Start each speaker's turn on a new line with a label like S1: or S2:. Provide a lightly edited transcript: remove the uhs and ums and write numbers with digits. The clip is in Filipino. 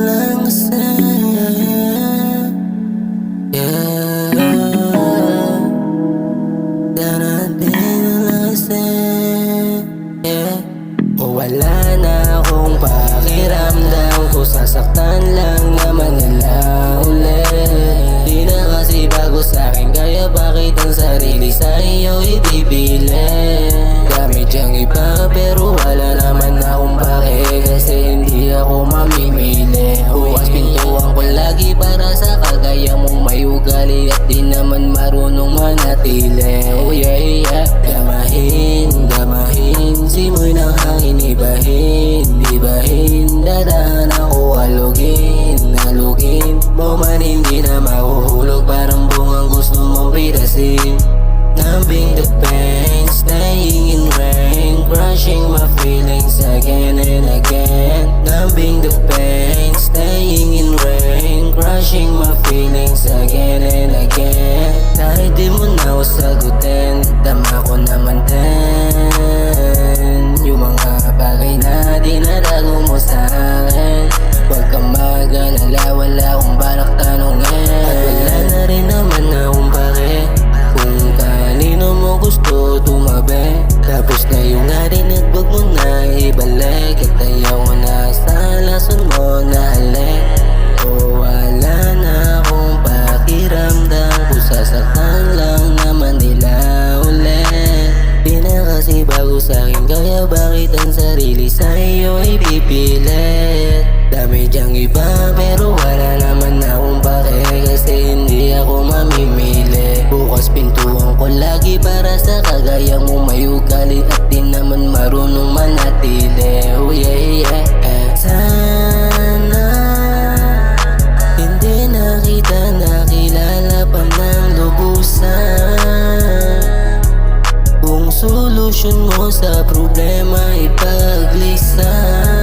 S1: lang kasi. Yeah, darating na lang kasi. Yeah, wala na akong pakiramdam kung sasaktan lang naman nila ulit. Di na kasi bago sa'kin, kaya bakit ang sarili sa iyo ibibili? Dami dyang iba pero wala naman akong pake, kasi hindi ako mamimili. Bukas pintuan ko lagi para sa kagaya mong may ugali at di naman marunong manatili. Oh yeah, yeah. Damahin, damahin, simoy ng hangin ibahin, ibahin. Dadaan ako halugin, halugin mo man hindi na mahuhulog, parang bungang gusto mong pirasin. Numbing the pain, staying in rain, crushing my feelings again and again. Numbing the pain, staying in rain, crushing my feelings again and again. Kahit di mo na ako sagutin, tama ko naman din yung mga bagay na dinadago mo sa'kin. Huwag kang mag-alala, wala akong balak tanongin. At wala na rin naman akong pake kung kanino mo gusto tumabi. Tapos na yung atin at wag mo na ibalik, at ayaw ko na sa lason mo na halik. O wala na akong pakiramdam kung sasaktan lang naman nila ulit. Di na kasi bago sa'kin, kaya bakit ang sarili sa iyo ipipilit? Dami dyang iba pero wala naman akong pake, kasi hindi ako mamimili. Bukas pintuan ko lagi para sa kagaya mo may ugali at di naman marunong manatili. Oh yeah, yeah. Sana hindi na kita nakilala pa ng lubusan. Kung solusyon mo sa problema ipaglisan,